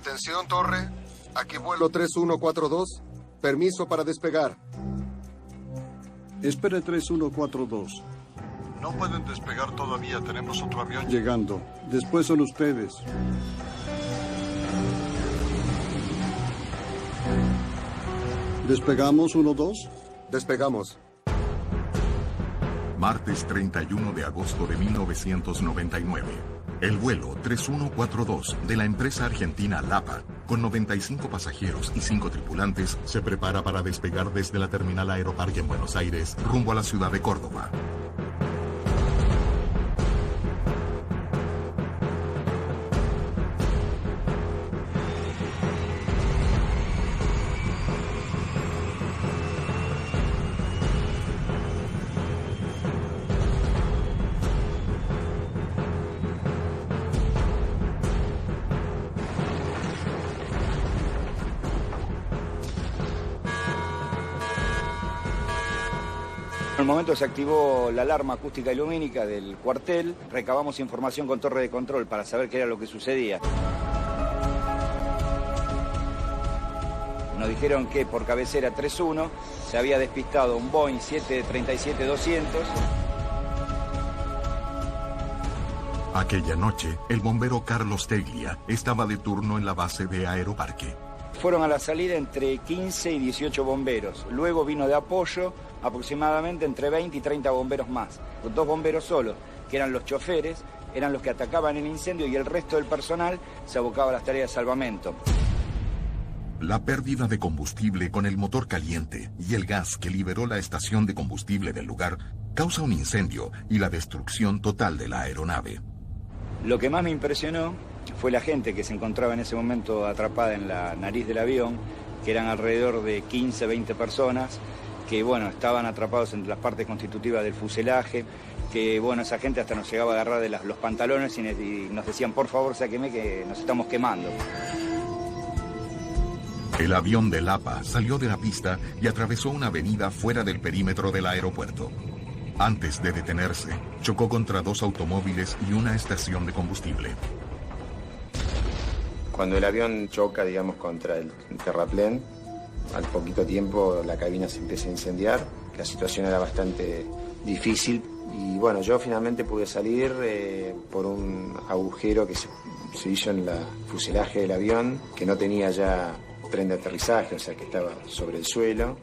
Atención, torre. Aquí vuelo 3142. Permiso para despegar. Espere 3142. No pueden despegar todavía, tenemos otro avión. Llegando. Después son ustedes. ¿Despegamos 1-2? Despegamos. Martes 31 de agosto de 1999. El vuelo 3142 de la empresa argentina LAPA, con 95 pasajeros y 5 tripulantes, se prepara para despegar desde la terminal Aeroparque en Buenos Aires, rumbo a la ciudad de Córdoba. En el momento se activó la alarma acústica y lumínica del cuartel, recabamos información con torre de control para saber qué era lo que sucedía. Nos dijeron que por cabecera 31 se había despistado un Boeing 737-200. Aquella noche, el bombero Carlos Teglia estaba de turno en la base de Aeroparque. Fueron a la salida entre 15 y 18 bomberos. Luego vino de apoyo aproximadamente entre 20 y 30 bomberos más. 2 bomberos solos, que eran los choferes, eran los que atacaban el incendio y el resto del personal se abocaba a las tareas de salvamento. La pérdida de combustible con el motor caliente y el gas que liberó la estación de combustible del lugar causa un incendio y la destrucción total de la aeronave. Lo que más me impresionó fue la gente que se encontraba en ese momento atrapada en la nariz del avión, que eran alrededor de 15, 20 personas, que bueno, estaban atrapados entre las partes constitutivas del fuselaje, que bueno, esa gente hasta nos llegaba a agarrar de los pantalones y nos decían, por favor, sáqueme que nos estamos quemando. El avión de LAPA salió de la pista y atravesó una avenida fuera del perímetro del aeropuerto. Antes de detenerse, chocó contra 2 automóviles y una estación de combustible. Cuando el avión choca, digamos, contra el terraplén, al poquito tiempo la cabina se empieza a incendiar. La situación era bastante difícil y bueno, yo finalmente pude salir por un agujero que se hizo en el fuselaje del avión, que no tenía ya tren de aterrizaje, o sea que estaba sobre el suelo.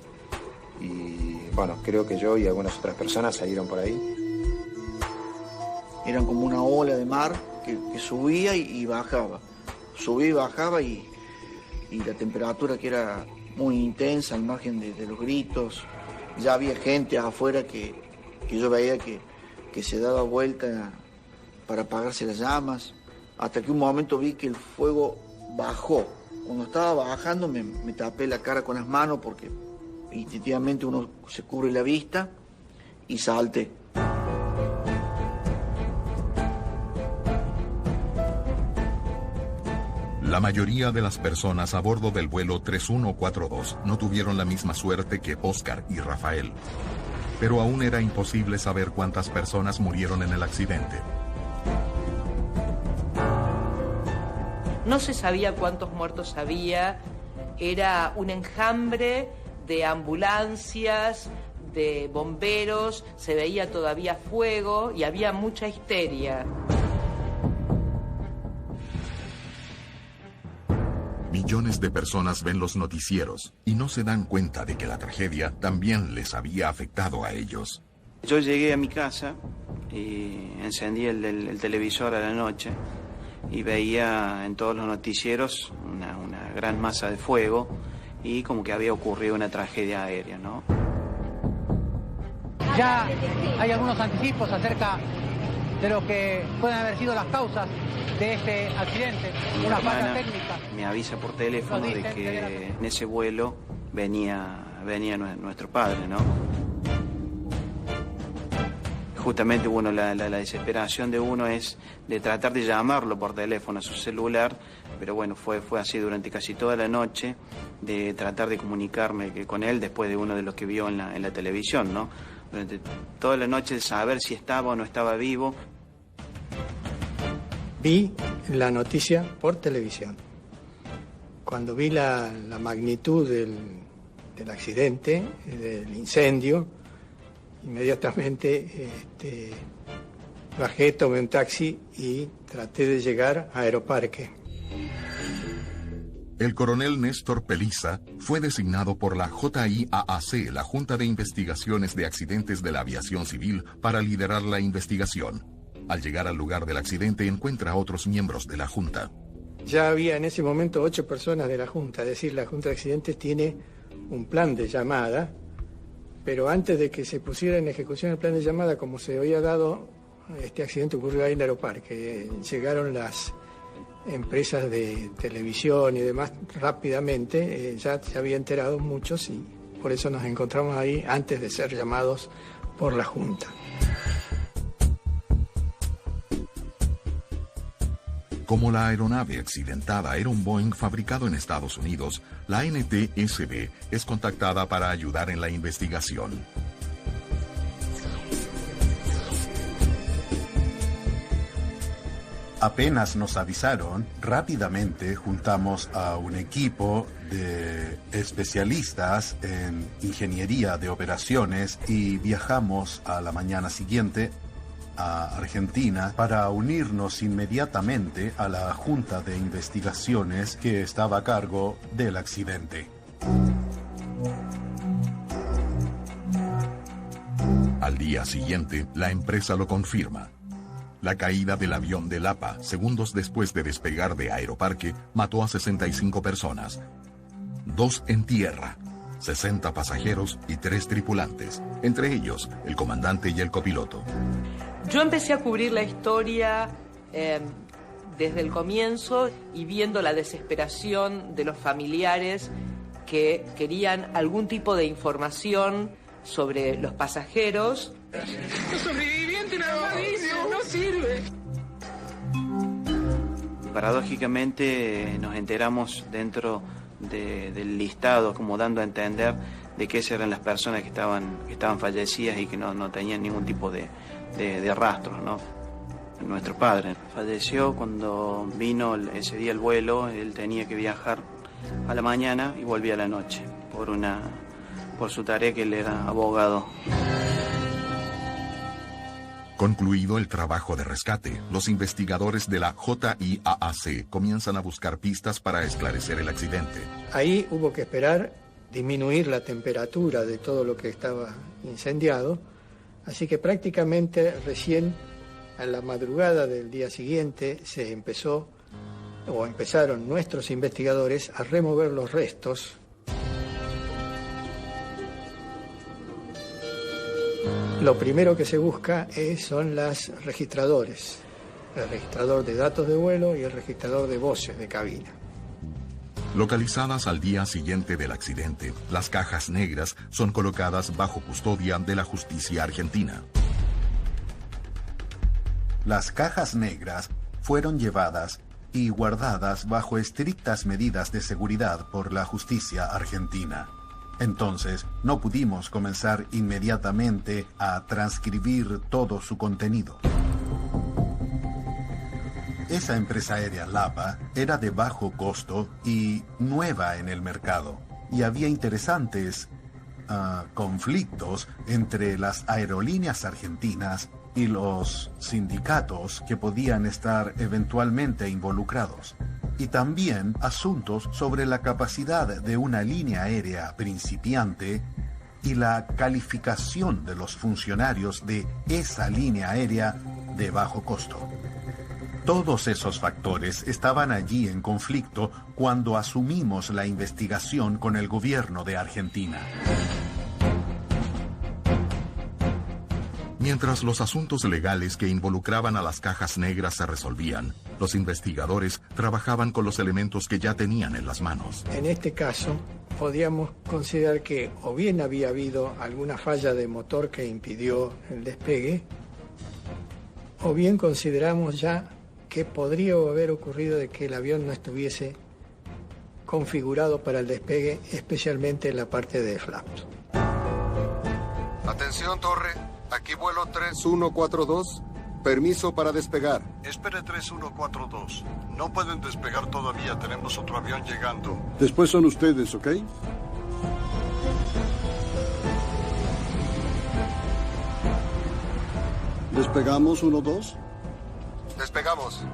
Y bueno, creo que yo y algunas otras personas salieron por ahí. Eran como una ola de mar que subía y bajaba. Subía y bajaba y la temperatura que era muy intensa al margen de los gritos. Ya había gente afuera que yo veía que se daba vuelta para apagarse las llamas. Hasta que un momento vi que el fuego bajó. Cuando estaba bajando me tapé la cara con las manos porque instintivamente uno se cubre la vista y salté. La mayoría de las personas a bordo del vuelo 3142 no tuvieron la misma suerte que Oscar y Rafael. Pero aún era imposible saber cuántas personas murieron en el accidente. No se sabía cuántos muertos había, era un enjambre de ambulancias, de bomberos, se veía todavía fuego y había mucha histeria. Millones de personas ven los noticieros y no se dan cuenta de que la tragedia también les había afectado a ellos. Yo llegué a mi casa y encendí el televisor a la noche y veía en todos los noticieros una gran masa de fuego y como que había ocurrido una tragedia aérea, ¿no? Ya hay algunos anticipos acerca de lo que pueden haber sido las causas de este accidente, una falla técnica. Me avisa por teléfono de que en ese vuelo venía nuestro padre, ¿no? Justamente, bueno, la desesperación de uno es de tratar de llamarlo por teléfono a su celular, pero bueno, fue así durante casi toda la noche, de tratar de comunicarme con él después de uno de los que vio en la televisión, ¿no? Durante toda la noche de saber si estaba o no estaba vivo. Vi la noticia por televisión Cuando vi la magnitud del accidente, del incendio, inmediatamente bajé, tomé un taxi y traté de llegar a Aeroparque. El coronel Néstor Peliza fue designado por la JIAAC, la Junta de Investigaciones de Accidentes de la Aviación Civil, para liderar la investigación. Al llegar al lugar del accidente encuentra a otros miembros de la Junta. Ya había en ese momento 8 personas de la Junta, es decir, la Junta de Accidentes tiene un plan de llamada, pero antes de que se pusiera en ejecución el plan de llamada, como se había dado, este accidente ocurrió ahí en Aeroparque. Llegaron las empresas de televisión y demás rápidamente, ya se había enterado muchos y por eso nos encontramos ahí antes de ser llamados por la Junta. Como la aeronave accidentada era un Boeing fabricado en Estados Unidos, la NTSB es contactada para ayudar en la investigación. Apenas nos avisaron, rápidamente juntamos a un equipo de especialistas en ingeniería de operaciones y viajamos a la mañana siguiente a Argentina para unirnos inmediatamente a la Junta de Investigaciones que estaba a cargo del accidente. Al día siguiente, la empresa lo confirma. La caída del avión de Lapa, segundos después de despegar de Aeroparque, mató a 65 personas. 2 en tierra, 60 pasajeros y 3 tripulantes, entre ellos el comandante y el copiloto. Yo empecé a cubrir la historia desde el comienzo y viendo la desesperación de los familiares que querían algún tipo de información sobre los pasajeros. Los sobrevivientes nada más dicen, no sirve. Paradójicamente nos enteramos dentro del listado, como dando a entender de que esas eran las personas que estaban fallecidas y que no tenían ningún tipo de rastros, ¿no? Nuestro padre falleció cuando vino ese día el vuelo. Él tenía que viajar a la mañana y volvía a la noche por su tarea, que él era abogado. Concluido el trabajo de rescate, los investigadores de la JIAAC comienzan a buscar pistas para esclarecer el accidente. Ahí hubo que esperar disminuir la temperatura de todo lo que estaba incendiado, así que prácticamente recién a la madrugada del día siguiente empezaron nuestros investigadores a remover los restos. Lo primero que se busca son los registradores, el registrador de datos de vuelo y el registrador de voces de cabina. Localizadas al día siguiente del accidente, las cajas negras son colocadas bajo custodia de la justicia argentina. Las cajas negras fueron llevadas y guardadas bajo estrictas medidas de seguridad por la justicia argentina. Entonces, no pudimos comenzar inmediatamente a transcribir todo su contenido. Esa empresa aérea Lapa era de bajo costo y nueva en el mercado, y había interesantes conflictos entre las aerolíneas argentinas y los sindicatos que podían estar eventualmente involucrados. Y también asuntos sobre la capacidad de una línea aérea principiante y la calificación de los funcionarios de esa línea aérea de bajo costo. Todos esos factores estaban allí en conflicto cuando asumimos la investigación con el gobierno de Argentina. Mientras los asuntos legales que involucraban a las cajas negras se resolvían, los investigadores trabajaban con los elementos que ya tenían en las manos. En este caso, podíamos considerar que o bien había habido alguna falla de motor que impidió el despegue, o bien consideramos ya que podría haber ocurrido de que el avión no estuviese configurado para el despegue, especialmente en la parte de flaps. Atención, torre. Aquí vuelo 3142. Permiso para despegar. Espere 3142. No pueden despegar todavía, tenemos otro avión llegando. Después son ustedes, ¿ok? ¿Despegamos 1-2? Despegamos.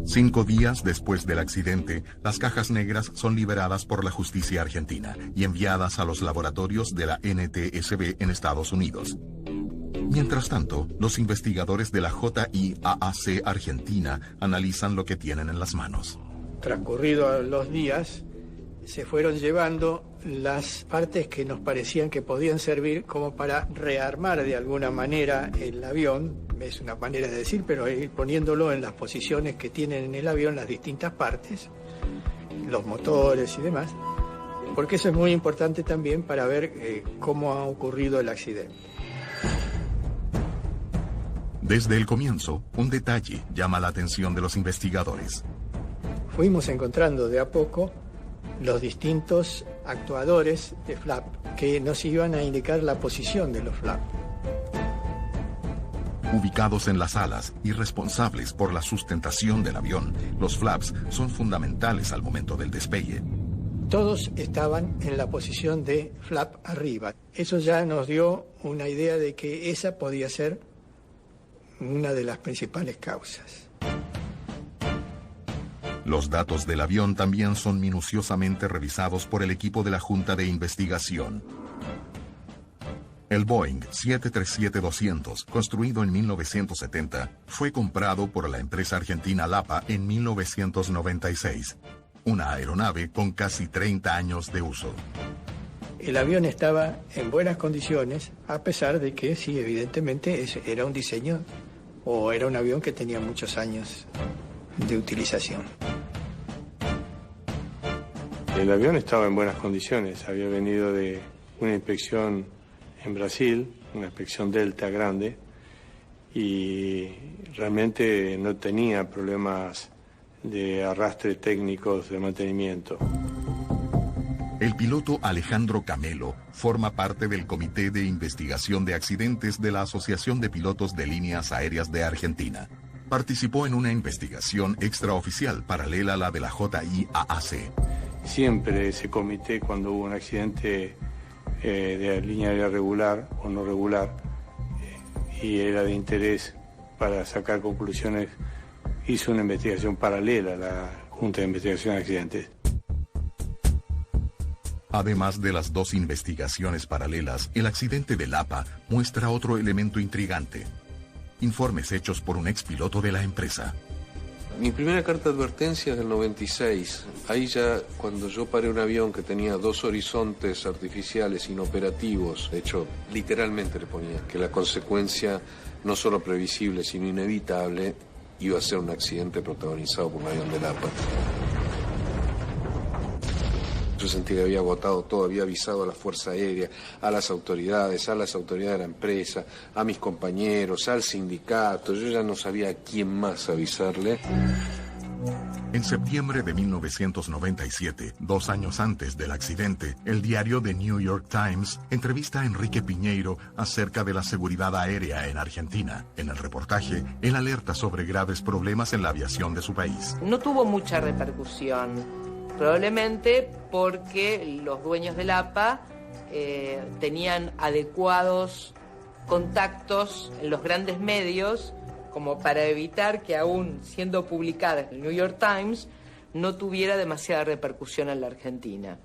Cinco días después del accidente, las cajas negras son liberadas por la justicia argentina y enviadas a los laboratorios de la NTSB en Estados Unidos. Mientras tanto, los investigadores de la JIAAC Argentina analizan lo que tienen en las manos. Transcurridos los días, se fueron llevando las partes que nos parecían que podían servir como para rearmar de alguna manera el avión. Es una manera de decir, pero ir poniéndolo en las posiciones que tienen en el avión las distintas partes, los motores y demás, porque eso es muy importante también para ver cómo ha ocurrido el accidente. Desde el comienzo, un detalle llama la atención de los investigadores. Fuimos encontrando de a poco los distintos actuadores de flap que nos iban a indicar la posición de los flap. Ubicados en las alas y responsables por la sustentación del avión, los flaps son fundamentales al momento del despegue. Todos estaban en la posición de flap arriba. Eso ya nos dio una idea de que esa podía ser una de las principales causas. Los datos del avión también son minuciosamente revisados por el equipo de la Junta de Investigación. El Boeing 737-200, construido en 1970, fue comprado por la empresa argentina LAPA en 1996. Una aeronave con casi 30 años de uso. El avión estaba en buenas condiciones, a pesar de que sí, evidentemente era un diseño o era un avión que tenía muchos años de utilización. El avión estaba en buenas condiciones, había venido de una inspección en Brasil, una inspección Delta grande, y realmente no tenía problemas de arrastre técnicos de mantenimiento. El piloto Alejandro Camelo forma parte del Comité de Investigación de Accidentes de la Asociación de Pilotos de Líneas Aéreas de Argentina. Participó en una investigación extraoficial paralela a la de la JIAAC. Siempre ese comité, cuando hubo un accidente de línea aérea regular o no regular, y era de interés para sacar conclusiones, hizo una investigación paralela a la Junta de Investigación de Accidentes. Además de las dos investigaciones paralelas, el accidente de Lapa muestra otro elemento intrigante. Informes hechos por un expiloto de la empresa. Mi primera carta de advertencia es del 96. Ahí ya, cuando yo paré un avión que tenía 2 horizontes artificiales inoperativos, de hecho, literalmente le ponía que la consecuencia, no solo previsible, sino inevitable, iba a ser un accidente protagonizado por un avión de Lapa. Yo sentí que había agotado todo, había avisado a la Fuerza Aérea, a las autoridades de la empresa, a mis compañeros, al sindicato. Yo ya no sabía a quién más avisarle. En septiembre de 1997, 2 años antes del accidente, el diario The New York Times entrevista a Enrique Piñeiro acerca de la seguridad aérea en Argentina. En el reportaje, él alerta sobre graves problemas en la aviación de su país. No tuvo mucha repercusión. Probablemente porque los dueños del APA tenían adecuados contactos en los grandes medios como para evitar que, aún siendo publicada en el New York Times, no tuviera demasiada repercusión en la Argentina.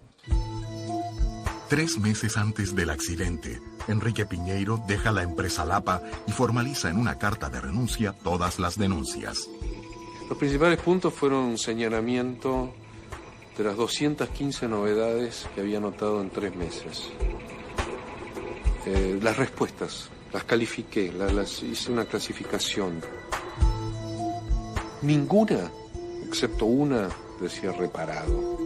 3 meses antes del accidente, Enrique Piñeiro deja la empresa LAPA y formaliza en una carta de renuncia todas las denuncias. Los principales puntos fueron un señalamiento de las 215 novedades que había notado en 3 meses. Las respuestas Las califiqué, hice una clasificación. Ninguna, excepto una, decía reparado.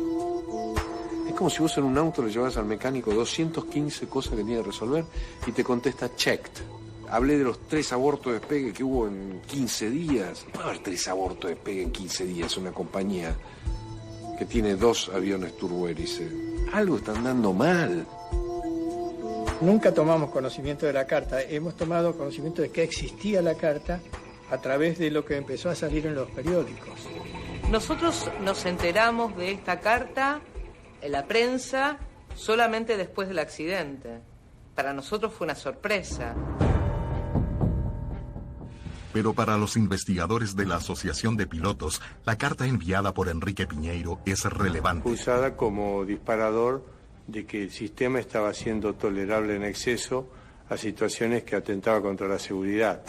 Es como si vos en un auto le llevas al mecánico 215 cosas que tiene que resolver y te contesta checked. Hablé de los 3 abortos de despegue que hubo en 15 días. No puede haber 3 abortos de despegue en 15 días, una compañía que tiene 2 aviones turbohélice. Algo está andando mal. Nunca tomamos conocimiento de la carta, hemos tomado conocimiento de que existía la carta a través de lo que empezó a salir en los periódicos. Nosotros nos enteramos de esta carta en la prensa solamente después del accidente. Para nosotros fue una sorpresa. Pero para los investigadores de la Asociación de Pilotos, la carta enviada por Enrique Piñeiro es relevante. Usada como disparador de que el sistema estaba siendo tolerable en exceso a situaciones que atentaban contra la seguridad.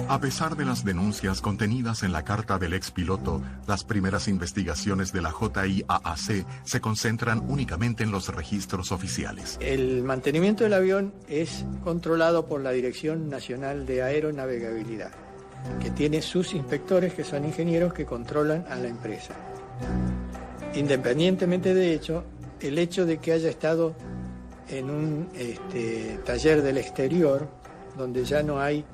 A pesar de las denuncias contenidas en la carta del expiloto, las primeras investigaciones de la JIAAC se concentran únicamente en los registros oficiales. El mantenimiento del avión es controlado por la Dirección Nacional de Aeronavegabilidad, que tiene sus inspectores, que son ingenieros que controlan a la empresa. Independientemente de hecho, el hecho de que haya estado en un taller del exterior, donde ya no hay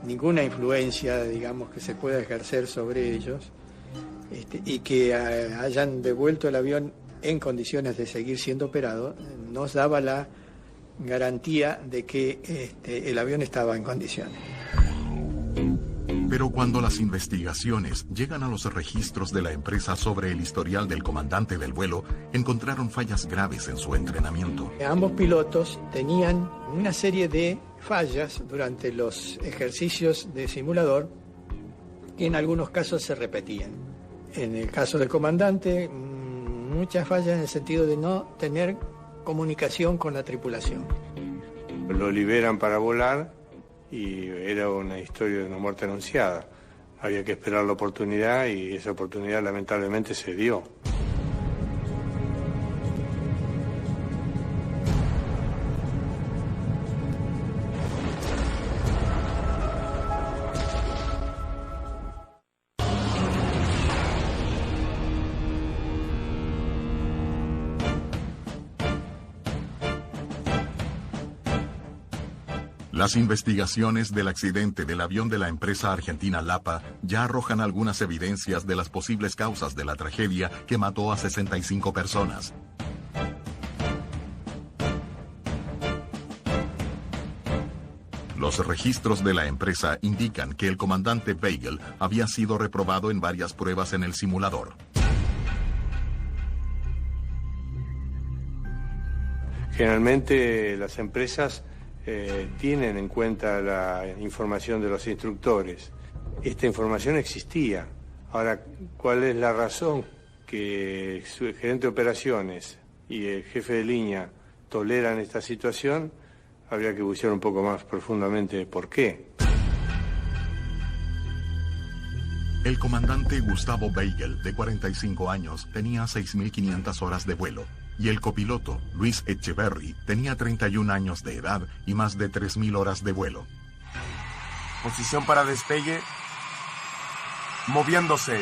ninguna influencia, digamos, que se pueda ejercer sobre ellos, y que hayan devuelto el avión en condiciones de seguir siendo operado, nos daba la garantía de que el avión estaba en condiciones. Pero cuando las investigaciones llegan a los registros de la empresa sobre el historial del comandante del vuelo, encontraron fallas graves en su entrenamiento. Ambos pilotos tenían una serie de fallas durante los ejercicios de simulador que en algunos casos se repetían. En el caso del comandante, muchas fallas en el sentido de no tener comunicación con la tripulación. Lo liberan para volar y era una historia de una muerte anunciada. Había que esperar la oportunidad y esa oportunidad lamentablemente se dio. Las investigaciones del accidente del avión de la empresa argentina LAPA ya arrojan algunas evidencias de las posibles causas de la tragedia que mató a 65 personas. Los registros de la empresa indican que el comandante Beigel había sido reprobado en varias pruebas en el simulador. Generalmente las empresas tienen en cuenta la información de los instructores. Esta información existía. Ahora, ¿cuál es la razón que su gerente de operaciones y el jefe de línea toleran esta situación? Habría que buscar un poco más profundamente por qué. El comandante Gustavo Beigel, de 45 años, tenía 6.500 horas de vuelo. Y el copiloto, Luis Echeverry, tenía 31 años de edad y más de 3.000 horas de vuelo. Posición para despegue. Moviéndose.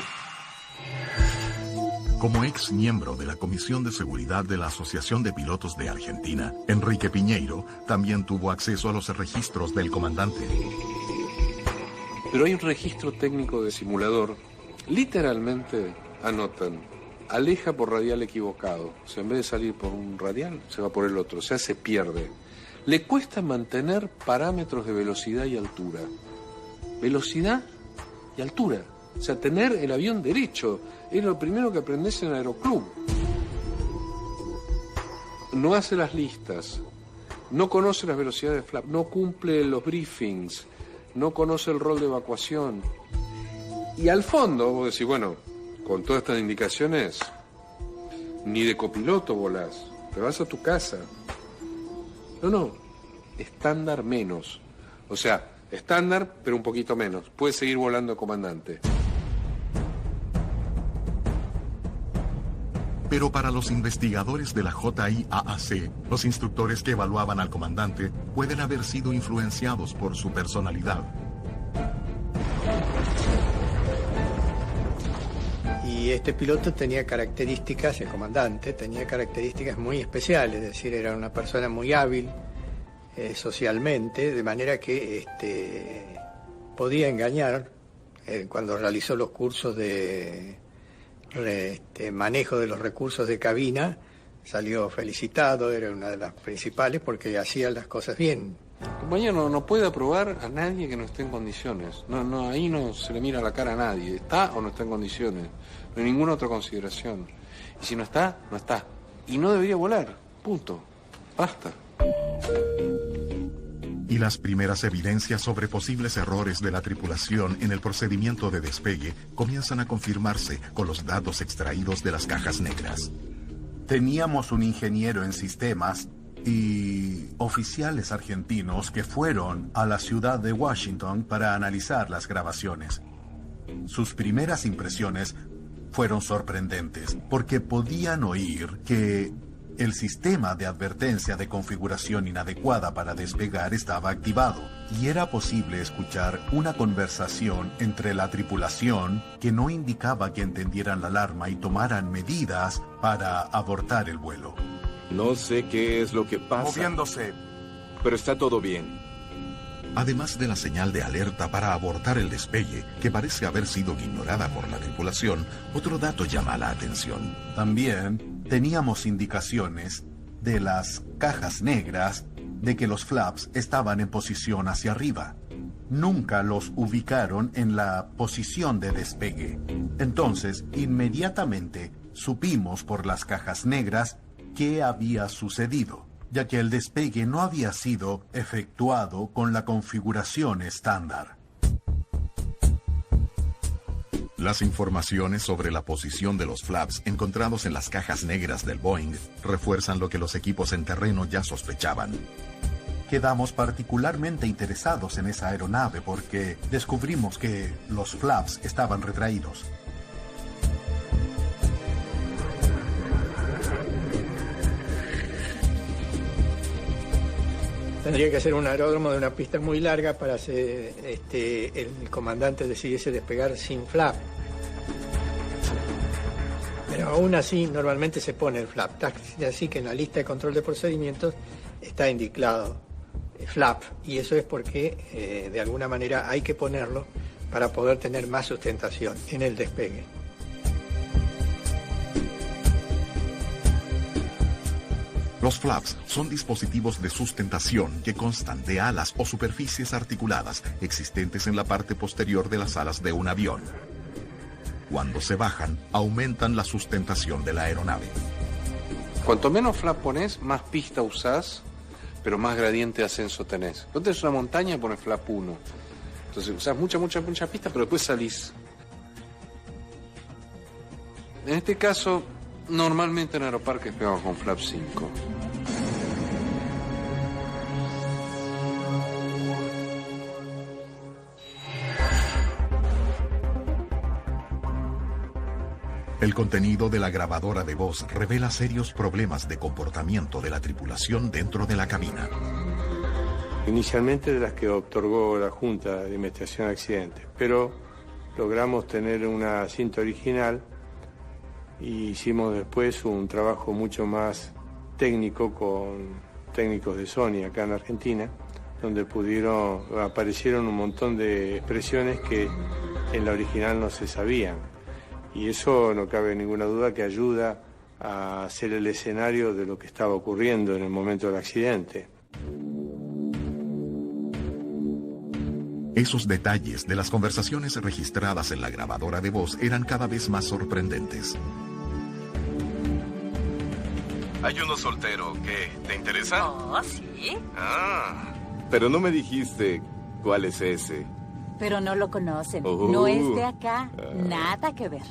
Como ex miembro de la Comisión de Seguridad de la Asociación de Pilotos de Argentina, Enrique Piñeiro también tuvo acceso a los registros del comandante. Pero hay un registro técnico de simulador. Literalmente anotan: aleja por radial equivocado. O sea, en vez de salir por un radial, se va por el otro. O sea, se pierde. Le cuesta mantener parámetros de velocidad y altura. Velocidad y altura. O sea, tener el avión derecho. Es lo primero que aprendes en Aeroclub. No hace las listas. No conoce las velocidades de flap. No cumple los briefings. No conoce el rol de evacuación. Y al fondo, vos decís, bueno, con todas estas indicaciones, ni de copiloto volás, te vas a tu casa. No, estándar menos. O sea, estándar, pero un poquito menos. Puedes seguir volando comandante. Pero para los investigadores de la JIAAC, los instructores que evaluaban al comandante pueden haber sido influenciados por su personalidad. Y este piloto tenía características, el comandante tenía características muy especiales, es decir, era una persona muy hábil socialmente, de manera que podía engañar cuando realizó los cursos de manejo de los recursos de cabina. Salió felicitado, era una de las principales porque hacía las cosas bien. El compañero no puede aprobar a nadie que no esté en condiciones. No, ahí no se le mira la cara a nadie. ¿Está o no está en condiciones? No hay ninguna otra consideración. Y si no está, no está. Y no debería volar. Punto. Basta. Y las primeras evidencias sobre posibles errores de la tripulación en el procedimiento de despegue comienzan a confirmarse con los datos extraídos de las cajas negras. Teníamos un ingeniero en sistemas y oficiales argentinos que fueron a la ciudad de Washington para analizar las grabaciones. Sus primeras impresiones fueron sorprendentes porque podían oír que el sistema de advertencia de configuración inadecuada para despegar estaba activado y era posible escuchar una conversación entre la tripulación que no indicaba que entendieran la alarma y tomaran medidas para abortar el vuelo. No sé qué es lo que pasa. Moviéndose. Pero está todo bien. Además de la señal de alerta para abortar el despegue, que parece haber sido ignorada por la tripulación, otro dato llama la atención. También teníamos indicaciones de las cajas negras de que los flaps estaban en posición hacia arriba. Nunca los ubicaron en la posición de despegue. Entonces, inmediatamente supimos por las cajas negras qué había sucedido, ya que el despegue no había sido efectuado con la configuración estándar. Las informaciones sobre la posición de los flaps encontrados en las cajas negras del Boeing refuerzan lo que los equipos en terreno ya sospechaban. Quedamos particularmente interesados en esa aeronave porque descubrimos que los flaps estaban retraídos. Tendría que ser un aeródromo de una pista muy larga para hacer, el comandante decidiese despegar sin flap. Pero aún así, normalmente se pone el flap. Así que en la lista de control de procedimientos está indicado flap. Y eso es porque, de alguna manera, hay que ponerlo para poder tener más sustentación en el despegue. Los flaps son dispositivos de sustentación que constan de alas o superficies articuladas existentes en la parte posterior de las alas de un avión. Cuando se bajan, aumentan la sustentación de la aeronave. Cuanto menos flap pones, más pista usás, pero más gradiente de ascenso tenés. Cuando tenés una montaña, pones flap 1. Entonces usás mucha pista, pero después salís. En este caso, normalmente en aeroparques pegamos con flap 5. El contenido de la grabadora de voz revela serios problemas de comportamiento de la tripulación dentro de la cabina. Inicialmente de las que otorgó la Junta de Investigación de Accidentes, pero logramos tener una cinta original y hicimos después un trabajo mucho más técnico con técnicos de Sony acá en Argentina, donde aparecieron un montón de expresiones que en la original no se sabían. Y eso no cabe ninguna duda que ayuda a hacer el escenario de lo que estaba ocurriendo en el momento del accidente. Esos detalles de las conversaciones registradas en la grabadora de voz eran cada vez más sorprendentes. Hay uno soltero, ¿qué? ¿Te interesa? Oh, sí. Ah, pero no me dijiste cuál es ese. Pero no lo conocen. No es de acá. Nada que ver.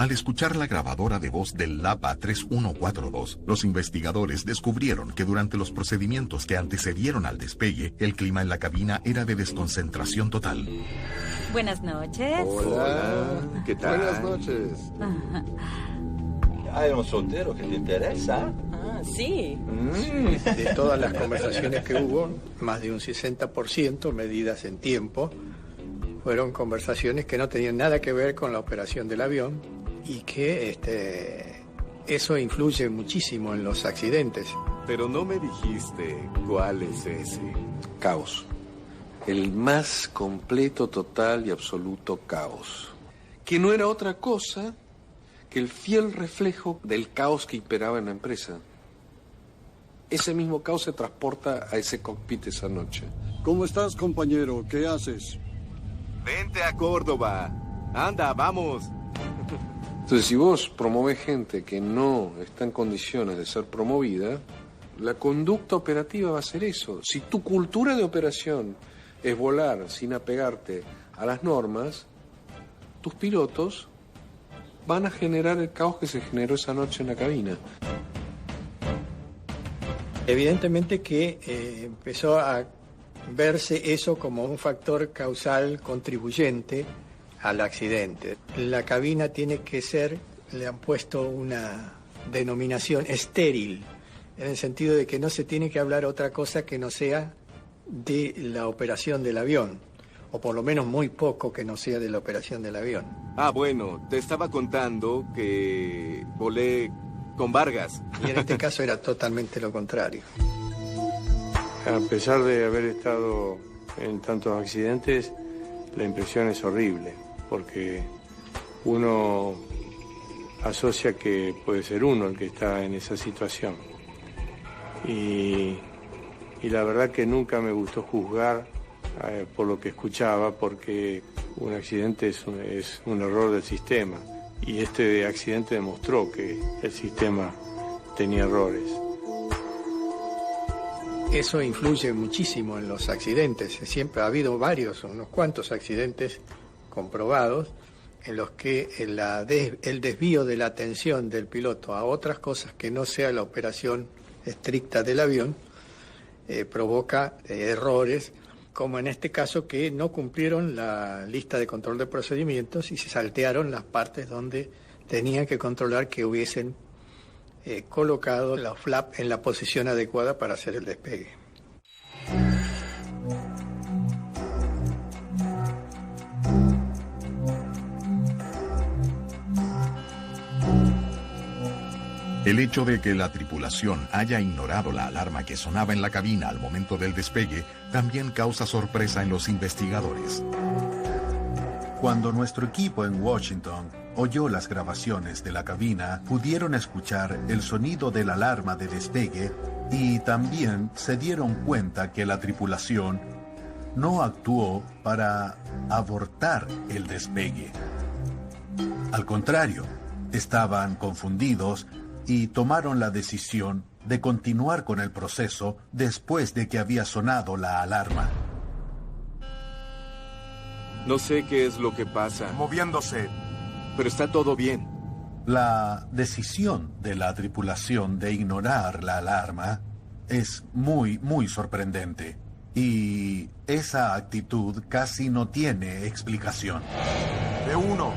Al escuchar la grabadora de voz del LAPA 3142, los investigadores descubrieron que durante los procedimientos que antecedieron al despegue, el clima en la cabina era de desconcentración total. Buenas noches. Hola, ¿qué tal? Buenas noches. ¿Hay unos solteros que te interesa? Ah, sí. De todas las conversaciones que hubo, más de un 60%, medidas en tiempo, fueron conversaciones que no tenían nada que ver con la operación del avión y que eso influye muchísimo en los accidentes. Pero no me dijiste cuál es ese. Caos. El más completo, total y absoluto caos. Que no era otra cosa que el fiel reflejo del caos que imperaba en la empresa. Ese mismo caos se transporta a ese cockpit esa noche. ¿Cómo estás, compañero? ¿Qué haces? Vente a Córdoba. Anda, vamos. Entonces, si vos promovés gente que no está en condiciones de ser promovida, la conducta operativa va a ser eso. Si tu cultura de operación es volar sin apegarte a las normas, tus pilotos van a generar el caos que se generó esa noche en la cabina. Evidentemente que empezó a verse eso como un factor causal contribuyente al accidente. La cabina tiene que ser, le han puesto una denominación estéril, en el sentido de que no se tiene que hablar otra cosa que no sea de la operación del avión, o por lo menos muy poco que no sea de la operación del avión. Ah, bueno, te estaba contando que volé con Vargas. Y en este caso era totalmente lo contrario. A pesar de haber estado en tantos accidentes, la impresión es horrible, porque uno asocia que puede ser uno el que está en esa situación. Y la verdad que nunca me gustó juzgar por lo que escuchaba, porque un accidente es un error del sistema. Y este accidente demostró que el sistema tenía errores. Eso influye muchísimo en los accidentes. Siempre ha habido unos cuantos accidentes comprobados en los que el desvío de la atención del piloto a otras cosas que no sea la operación estricta del avión provoca errores, como en este caso que no cumplieron la lista de control de procedimientos y se saltearon las partes donde tenían que controlar que hubiesen colocado la flap en la posición adecuada para hacer el despegue. El hecho de que la tripulación haya ignorado la alarma que sonaba en la cabina al momento del despegue también causa sorpresa en los investigadores. Cuando nuestro equipo en Washington oyó las grabaciones de la cabina, pudieron escuchar el sonido de la alarma de despegue y también se dieron cuenta que la tripulación no actuó para abortar el despegue. Al contrario, estaban confundidos y tomaron la decisión de continuar con el proceso después de que había sonado la alarma. No sé qué es lo que pasa. Moviéndose. Pero está todo bien. La decisión de la tripulación de ignorar la alarma es muy, muy sorprendente. Y esa actitud casi no tiene explicación. De uno.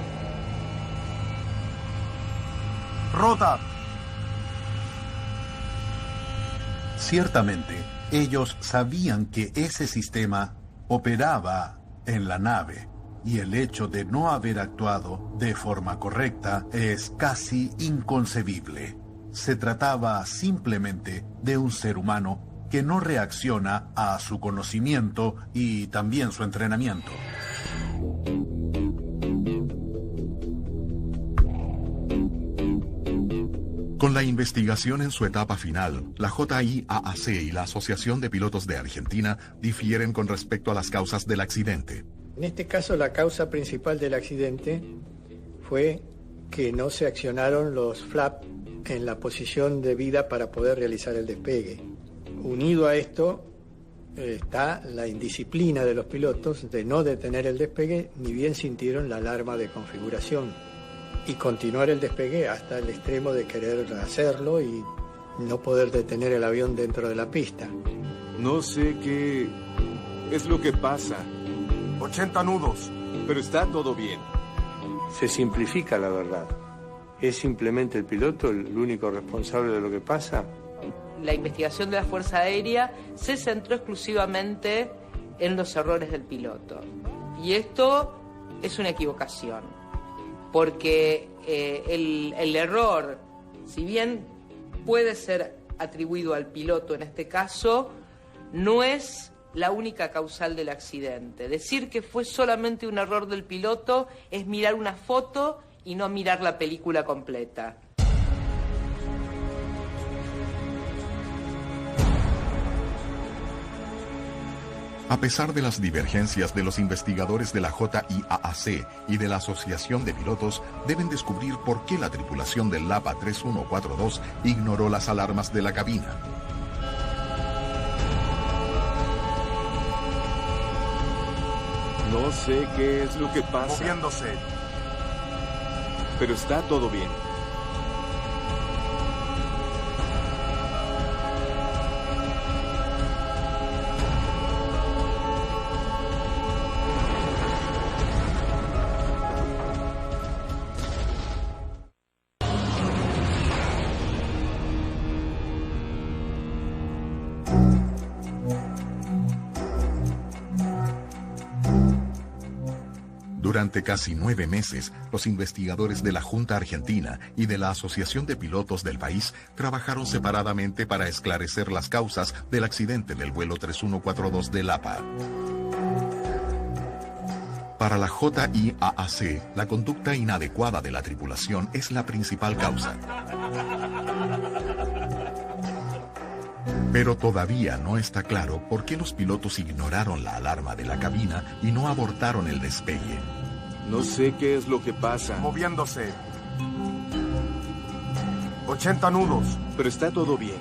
Rota. Ciertamente, ellos sabían que ese sistema operaba en la nave y el hecho de no haber actuado de forma correcta es casi inconcebible. Se trataba simplemente de un ser humano que no reacciona a su conocimiento y también su entrenamiento. Con la investigación en su etapa final, la JIAAC y la Asociación de Pilotos de Argentina difieren con respecto a las causas del accidente. En este caso, la causa principal del accidente fue que no se accionaron los flaps en la posición debida para poder realizar el despegue. Unido a esto está la indisciplina de los pilotos de no detener el despegue, ni bien sintieron la alarma de configuración. y continuar el despegue hasta el extremo de querer hacerlo y no poder detener el avión dentro de la pista. No sé qué es lo que pasa. 80 nudos. Pero está todo bien. Se simplifica la verdad. ¿Es simplemente el piloto el único responsable de lo que pasa? La investigación de la Fuerza Aérea se centró exclusivamente en los errores del piloto. Y esto es una equivocación, porque el error, si bien puede ser atribuido al piloto en este caso, no es la única causal del accidente. Decir que fue solamente un error del piloto es mirar una foto y no mirar la película completa. A pesar de las divergencias de los investigadores de la JIAAC y de la Asociación de Pilotos, deben descubrir por qué la tripulación del LAPA 3142 ignoró las alarmas de la cabina. No sé qué es lo que pasa. Moviéndose. Pero está todo bien. Durante casi 9 meses, los investigadores de la Junta Argentina y de la Asociación de Pilotos del país trabajaron separadamente para esclarecer las causas del accidente del vuelo 3142 de LAPA. Para la JIAAC, la conducta inadecuada de la tripulación es la principal causa. Pero todavía no está claro por qué los pilotos ignoraron la alarma de la cabina y no abortaron el despegue. No sé qué es lo que pasa. Moviéndose. 80 nudos. Pero está todo bien.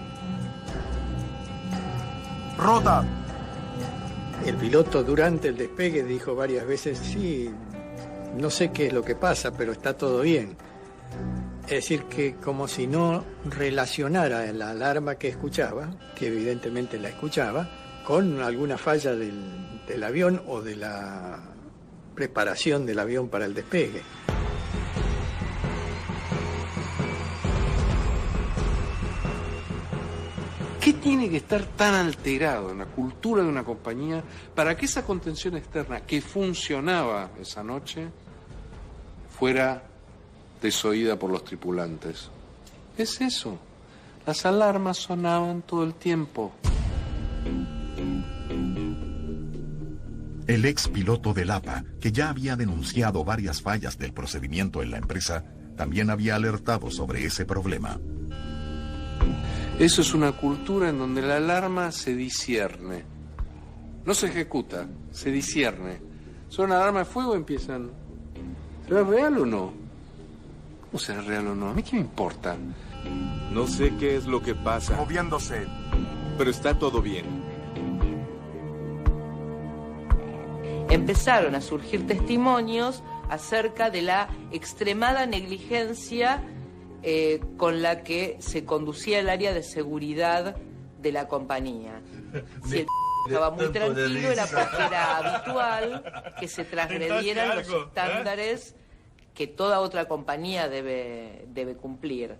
Rota. El piloto durante el despegue dijo varias veces, sí, no sé qué es lo que pasa, pero está todo bien. Es decir, que como si no relacionara la alarma que escuchaba, que evidentemente la escuchaba, con alguna falla del avión o de la preparación del avión para el despegue. ¿Qué tiene que estar tan alterado en la cultura de una compañía para que esa contención externa que funcionaba esa noche fuera desoída por los tripulantes? Es eso. Las alarmas sonaban todo el tiempo. El ex piloto del APA, que ya había denunciado varias fallas del procedimiento en la empresa, también había alertado sobre ese problema. Eso es una cultura en donde la alarma se discierne. No se ejecuta, se discierne. Suena una alarma de fuego y empiezan. ¿Será real o no? ¿Cómo será real o no? ¿A mí qué me importa? No sé qué es lo que pasa. Moviéndose. Pero está todo bien. Empezaron a surgir testimonios acerca de la extremada negligencia con la que se conducía el área de seguridad de la compañía. Si el estaba muy tranquilo era porque era habitual que se transgredieran los estándares que toda otra compañía debe cumplir.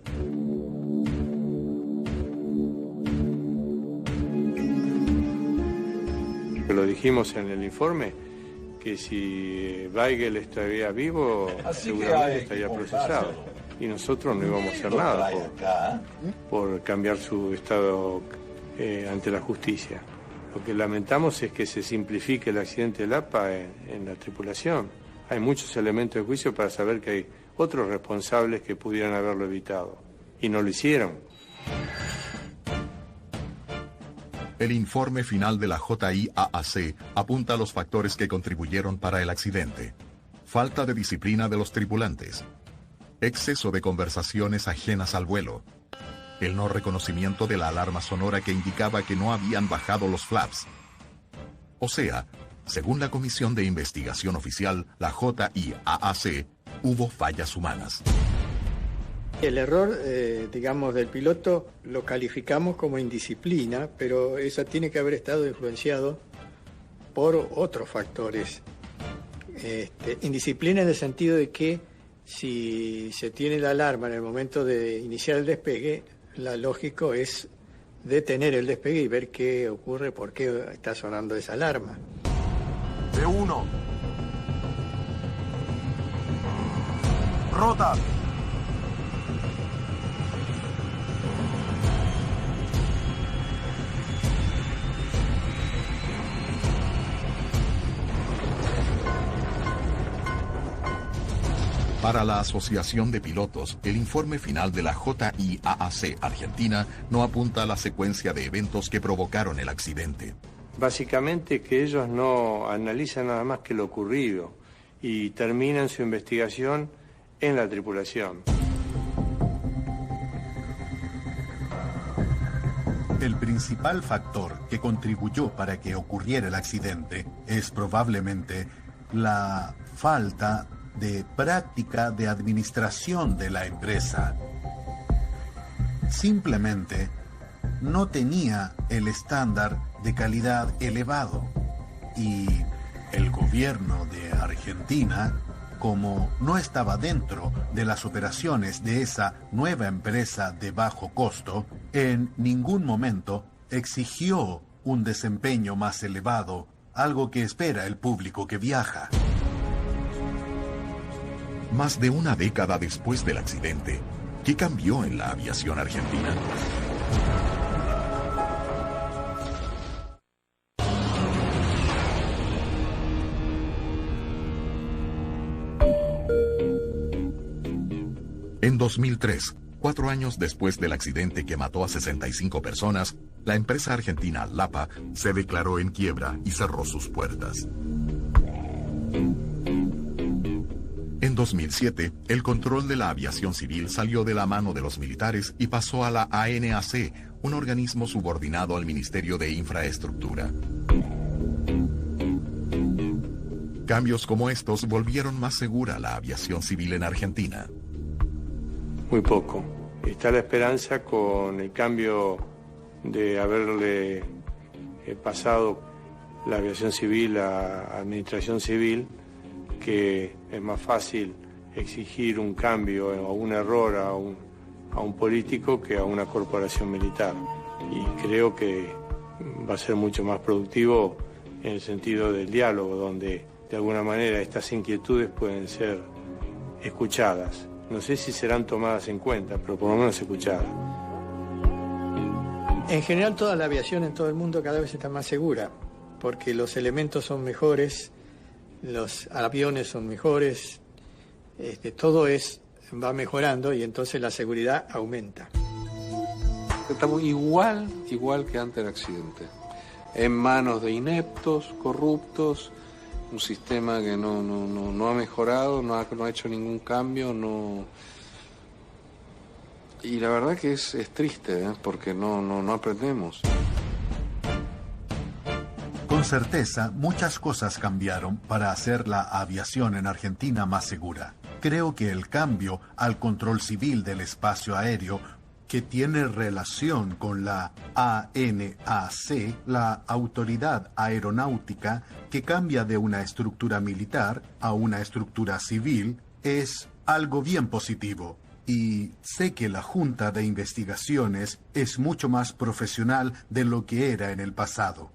Lo dijimos en el informe, que si Weigel estaría vivo, seguramente estaría procesado. Y nosotros no íbamos a hacer nada por cambiar su estado ante la justicia. Lo que lamentamos es que se simplifique el accidente del APA en la tripulación. Hay muchos elementos de juicio para saber que hay otros responsables que pudieran haberlo evitado. Y no lo hicieron. El informe final de la JIAAC apunta a los factores que contribuyeron para el accidente. Falta de disciplina de los tripulantes. Exceso de conversaciones ajenas al vuelo. El no reconocimiento de la alarma sonora que indicaba que no habían bajado los flaps. O sea, según la Comisión de Investigación Oficial, la JIAAC, hubo fallas humanas. El error, digamos, del piloto lo calificamos como indisciplina, pero eso tiene que haber estado influenciado por otros factores. Indisciplina en el sentido de que si se tiene la alarma en el momento de iniciar el despegue, lo lógico es detener el despegue y ver qué ocurre, por qué está sonando esa alarma. B1. Rota. Para la Asociación de Pilotos, el informe final de la JIAAC Argentina no apunta a la secuencia de eventos que provocaron el accidente. Básicamente que ellos no analizan nada más que lo ocurrido y terminan su investigación en la tripulación. El principal factor que contribuyó para que ocurriera el accidente es probablemente la falta de práctica de administración de la empresa. Simplemente no tenía el estándar de calidad elevado y el gobierno de Argentina, como no estaba dentro de las operaciones de esa nueva empresa de bajo costo, en ningún momento exigió un desempeño más elevado, algo que espera el público que viaja. Más de una década después del accidente, ¿qué cambió en la aviación argentina? En 2003, 4 años después del accidente que mató a 65 personas, la empresa argentina LAPA se declaró en quiebra y cerró sus puertas. En 2007, el control de la aviación civil salió de la mano de los militares y pasó a la ANAC, un organismo subordinado al Ministerio de Infraestructura. Cambios como estos volvieron más segura la aviación civil en Argentina. Muy poco. Está la esperanza con el cambio de haberle pasado la aviación civil a administración civil, que es más fácil exigir un cambio o un error a un político que a una corporación militar. Y creo que va a ser mucho más productivo en el sentido del diálogo, donde de alguna manera estas inquietudes pueden ser escuchadas. No sé si serán tomadas en cuenta, pero por lo menos escuchadas. En general, toda la aviación en todo el mundo cada vez está más segura, porque los elementos son mejores, los aviones son mejores, todo va mejorando y entonces la seguridad aumenta. Estamos igual que antes del accidente, en manos de ineptos, corruptos, un sistema que no ha mejorado, no ha hecho ningún cambio, y la verdad que es triste, porque no aprendemos. Con certeza, muchas cosas cambiaron para hacer la aviación en Argentina más segura. Creo que el cambio al control civil del espacio aéreo, que tiene relación con la ANAC, la Autoridad Aeronáutica, que cambia de una estructura militar a una estructura civil, es algo bien positivo. Y sé que la Junta de Investigaciones es mucho más profesional de lo que era en el pasado.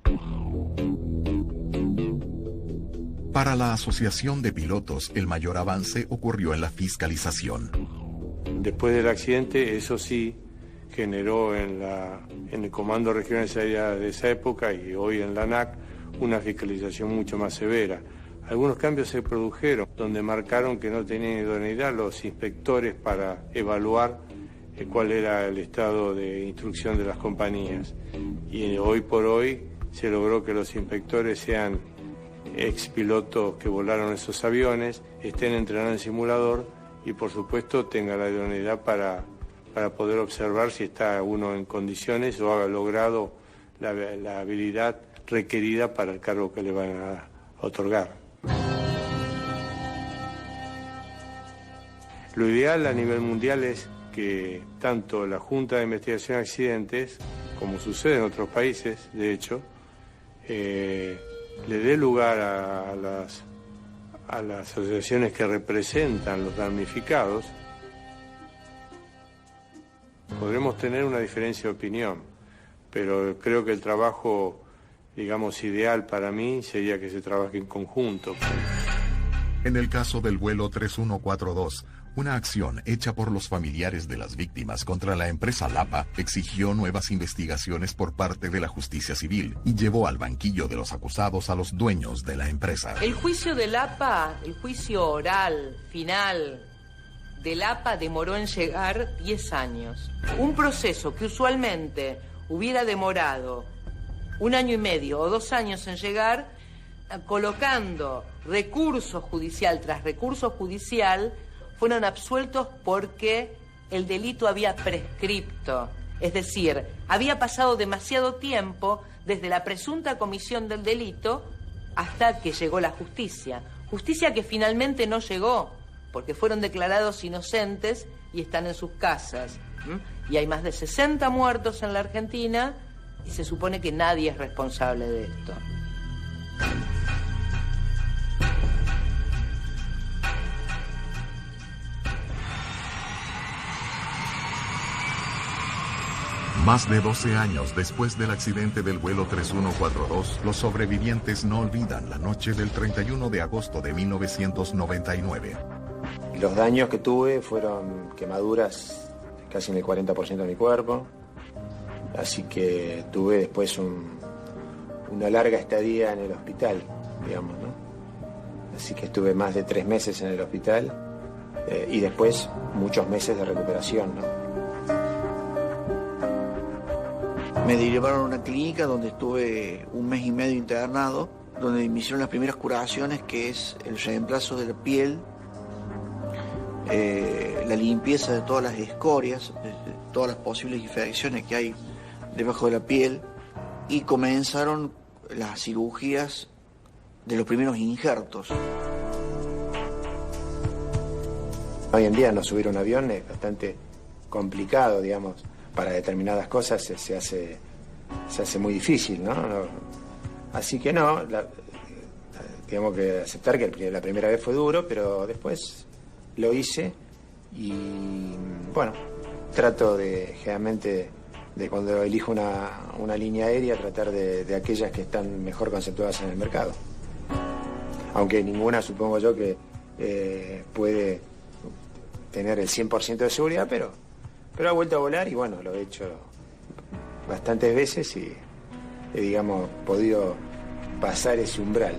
Para la Asociación de Pilotos, el mayor avance ocurrió en la fiscalización. Después del accidente, eso sí, generó en el Comando Regional de Seguridad de esa época y hoy en la ANAC una fiscalización mucho más severa. Algunos cambios se produjeron, donde marcaron que no tenían idoneidad los inspectores para evaluar cuál era el estado de instrucción de las compañías. Y hoy por hoy se logró que los inspectores sean expilotos que volaron esos aviones, estén entrenados en simulador y por supuesto tengan la idoneidad para poder observar si está uno en condiciones o ha logrado la habilidad requerida para el cargo que le van a otorgar. Lo ideal a nivel mundial es que tanto la Junta de Investigación de Accidentes, como sucede en otros países, de hecho, le dé lugar a las asociaciones que representan los damnificados. Podremos tener una diferencia de opinión, pero creo que el trabajo, digamos, ideal para mí sería que se trabaje en conjunto. En el caso del vuelo 3142, una acción hecha por los familiares de las víctimas contra la empresa Lapa exigió nuevas investigaciones por parte de la justicia civil y llevó al banquillo de los acusados a los dueños de la empresa. El juicio de Lapa, el juicio oral, final de Lapa demoró en llegar 10 años. Un proceso que usualmente hubiera demorado 1 año y medio o 2 años en llegar, colocando recurso judicial tras recurso judicial, fueron absueltos porque el delito había prescripto. Es decir, había pasado demasiado tiempo desde la presunta comisión del delito hasta que llegó la justicia. Justicia que finalmente no llegó, porque fueron declarados inocentes y están en sus casas. Y hay más de 60 muertos en la Argentina y se supone que nadie es responsable de esto. Más de 12 años después del accidente del vuelo 3142, los sobrevivientes no olvidan la noche del 31 de agosto de 1999. Los daños que tuve fueron quemaduras casi en el 40% de mi cuerpo, así que tuve después una larga estadía en el hospital, digamos, ¿no? Así que estuve más de 3 meses en el hospital y después muchos meses de recuperación, ¿no? Me derivaron a una clínica donde estuve 1 mes y medio internado, donde me hicieron las primeras curaciones, que es el reemplazo de la piel, la limpieza de todas las escorias, de todas las posibles infecciones que hay debajo de la piel, y comenzaron las cirugías de los primeros injertos. Hoy en día no subir un avión es bastante complicado, digamos. Para determinadas cosas se hace muy difícil, ¿no? Así que no, tengo que aceptar que la primera vez fue duro, pero después lo hice y bueno, trato de generalmente de cuando elijo una línea aérea tratar de aquellas que están mejor conceptuadas en el mercado. Aunque ninguna supongo yo que puede tener el 100% de seguridad, pero ha vuelto a volar y bueno, lo he hecho bastantes veces y he, digamos, podido pasar ese umbral.